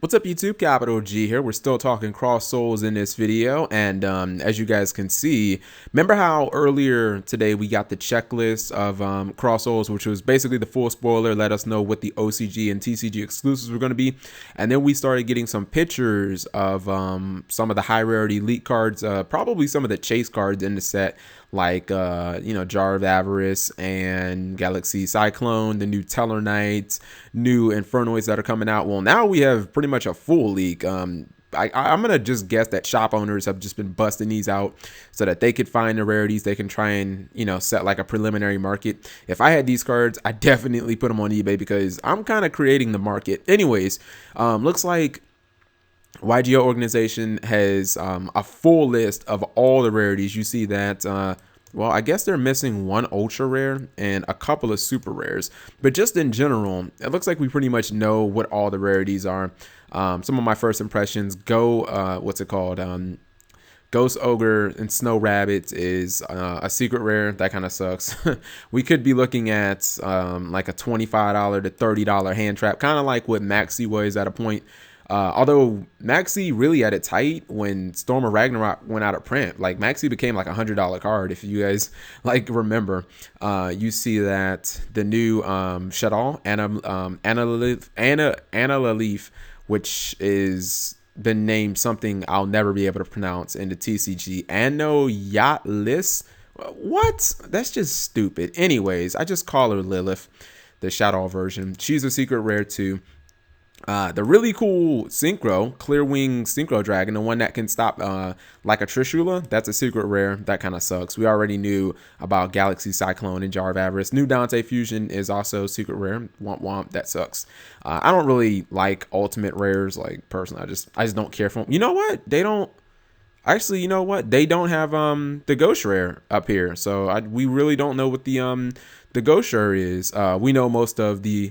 What's up, YouTube? Capital G here. We're still talking cross souls in this video, and as you guys can see, remember how earlier today we got the checklist of cross souls, which was basically the full spoiler, let us know what the OCG and TCG exclusives were going to be, and then we started getting some pictures of some of the high rarity elite cards, probably some of the chase cards in the set, like Jar of Avarice and Galaxy Cyclone, the new Teller Knights, new Infernoids that are coming out. Well, now we have pretty much a full leak. I'm gonna just guess that shop owners have just been busting these out so that they could find the rarities. They can try and set like a preliminary market. If I had these cards, I definitely put them on eBay because I'm kind of creating the market. Anyways, looks like YGO organization has a full list of all the rarities. You see that, well, I guess they're missing one ultra rare and a couple of super rares. But just in general, it looks like we pretty much know what all the rarities are. Some of my first impressions go, what's it called? Ghost Ogre and Snow Rabbits is a secret rare. That kind of sucks. We could be looking at like a $25 to $30 hand trap, kind of like what Maxi was at a point. Although Maxi really had it tight when Storm of Ragnarok went out of print. Like Maxi became like $100 card. If you guys like remember, you see that the new Shadal Anna Lalif, which is been named something I'll never be able to pronounce in the TCG. Anno Yatlis. What? That's just stupid. Anyways, I just call her Lilith, the Shadow version. She's a secret rare too. The really cool Synchro, Clear Wing Synchro Dragon, the one that can stop like a Trishula, that's a secret rare. That kind of sucks. We already knew about Galaxy Cyclone and Jar of Avarice. New Dante Fusion is also secret rare. Womp womp, that sucks. I don't really like ultimate rares, like personally. I just don't care for them. You know what? They don't. Actually, you know what? They don't have the Ghost Rare up here, so we really don't know what the Ghost Rare is. We know most of the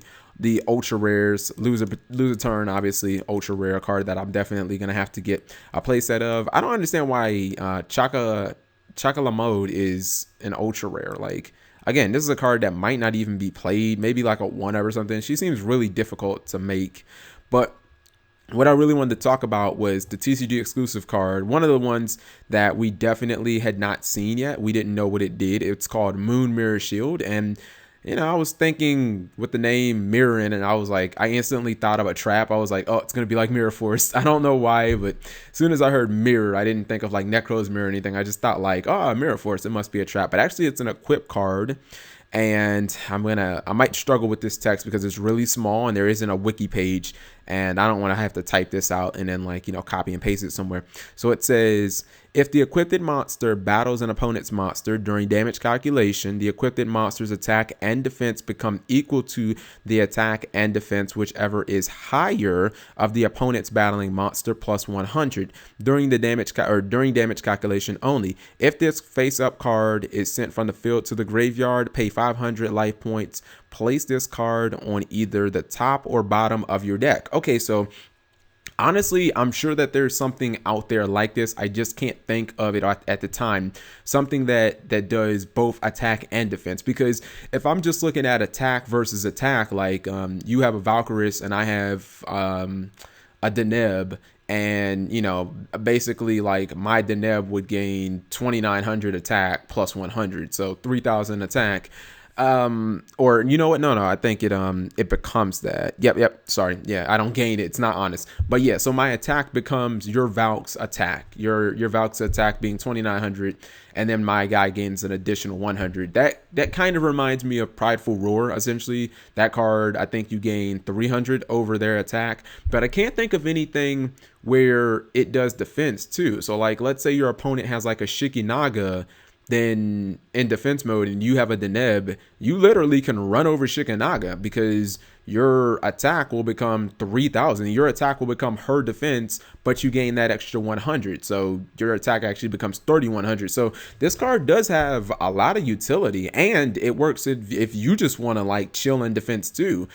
ultra rares. Lose a turn, obviously ultra rare card that I'm definitely gonna have to get a playset of. I don't understand why Chaka Mode is an ultra rare. Like, again, this is a card that might not even be played, maybe like a 1-of or something. She seems really difficult to make. But what I really wanted to talk about was the TCG exclusive card. One of the ones that we definitely had not seen yet. We didn't know what it did. It's called Moon Mirror Shield. And I was thinking with the name Mirror in it, and I was like, I instantly thought of a trap. I was like, oh, it's going to be like Mirror Force. I don't know why, but as soon as I heard Mirror, I didn't think of like Necro's Mirror or anything. I just thought like, oh, Mirror Force, it must be a trap. But actually, it's an equip card. And I might struggle with this text because it's really small and there isn't a wiki page, and I don't want to have to type this out and then copy and paste it somewhere. So it says, if the equipped monster battles an opponent's monster during damage calculation, the equipped monster's attack and defense become equal to the attack and defense whichever is higher of the opponent's battling monster plus 100 during the damage calculation only. If this face-up card is sent from the field to the graveyard, pay 500 life points. Place this card on either the top or bottom of your deck. Okay, so honestly, I'm sure that there's something out there like this. I just can't think of it at the time. Something that does both attack and defense. Because if I'm just looking at attack versus attack, like you have a Valkyris and I have a Deneb, and basically like my Deneb would gain 2,900 attack plus 100, so 3,000 attack. Or you know what? No, I think it becomes that. Yep. Sorry. Yeah, I don't gain it. It's not honest. But yeah, so my attack becomes your Valk's attack. Your Valk's attack being 2,900, and then my guy gains an additional 100. That kind of reminds me of Prideful Roar. Essentially, that card, I think you gain 300 over their attack, but I can't think of anything where it does defense too. So like, let's say your opponent has like a Shikinaga. Then in defense mode and you have a Deneb, you literally can run over Shikinaga because your attack will become 3,000. Your attack will become her defense, but you gain that extra 100. So your attack actually becomes 3,100. So this card does have a lot of utility, and it works if you just want to like chill in defense too.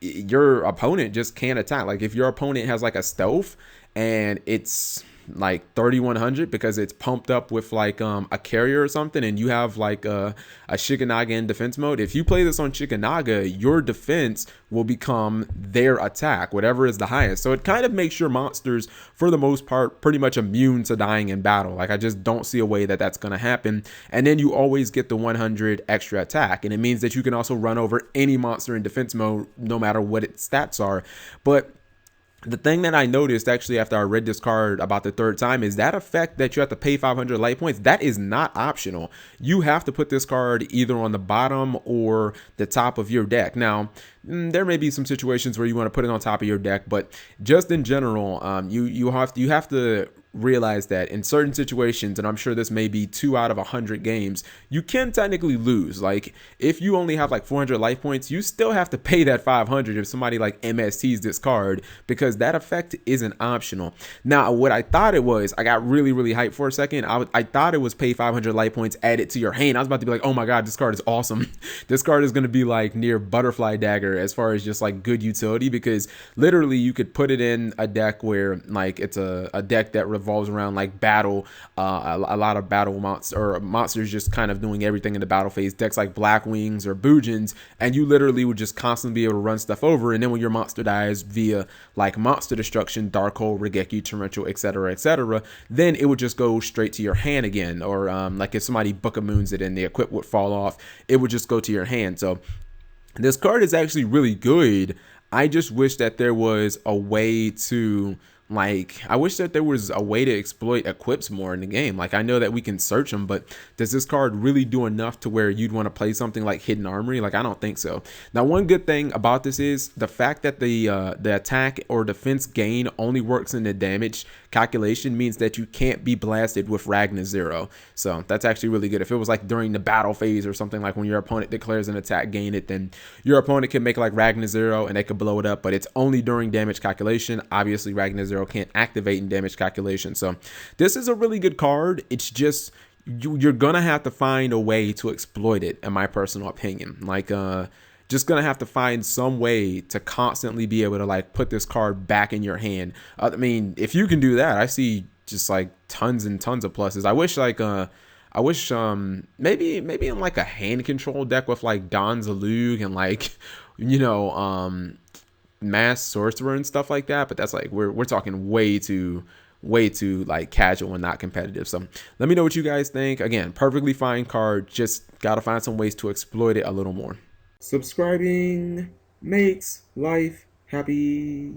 Your opponent just can't attack. Like if your opponent has like a stealth and it's like 3100 because it's pumped up with like a carrier or something, and you have like a Shikanaga in defense mode. If you play this on Shikanaga, your defense will become their attack, whatever is the highest. So it kind of makes your monsters, for the most part, pretty much immune to dying in battle. Like, I just don't see a way that that's going to happen. And then you always get the 100 extra attack, and it means that you can also run over any monster in defense mode, no matter what its stats are. But the thing that I noticed actually after I read this card about the third time is that effect that you have to pay 500 life points, that is not optional. You have to put this card either on the bottom or the top of your deck. Now, there may be some situations where you want to put it on top of your deck, but just in general, you have to realize that in certain situations, and I'm sure this may be 2 out of 100 games, you can technically lose. Like, if you only have like 400 life points, you still have to pay that 500 if somebody like MSTs this card, because that effect isn't optional. Now, what I thought it was, I got really hyped for a second. I thought it was pay 500 life points, add it to your hand. I was about to be like, oh my god, this card is awesome. This card is going to be like near Butterfly Dagger as far as just like good utility, because literally you could put it in a deck where like it's a deck that revolves around like battle, a lot of battle monsters just kind of doing everything in the battle phase, decks like Black Wings or Boojins, and you literally would just constantly be able to run stuff over. And then when your monster dies via like monster destruction, Dark Hole, Regeki, Torrential, etc., then it would just go straight to your hand again. Or like if somebody Book of Moons it and the equip would fall off, it would just go to your hand. So this card is actually really good. I just wish that there was a way to, like, I wish that there was a way to exploit equips more in the game. Like, I know that we can search them, but does this card really do enough to where you'd want to play something like Hidden Armory? Like, I don't think so. Now, one good thing about this is the fact that the attack or defense gain only works in the damage calculation means that you can't be blasted with Ragnar Zero. So that's actually really good. If it was like during the battle phase or something, like when your opponent declares an attack, gain it, then your opponent can make like Ragnar Zero and they could blow it up, but it's only during damage calculation. Obviously, Ragnar Zero can't activate in damage calculation. So this is a really good card. It's just you're gonna have to find a way to exploit it, in my personal opinion. Like just gonna have to find some way to constantly be able to like put this card back in your hand. I mean, if you can do that, I see just like tons and tons of pluses. I wish like maybe in like a hand control deck with like Don Zalug and like, you know, Mass Sorcerer and stuff like that, but that's like we're talking way too like casual and not competitive. So let me know what you guys think. Again, perfectly fine card, just gotta find some ways to exploit it a little more. Subscribing makes life happy.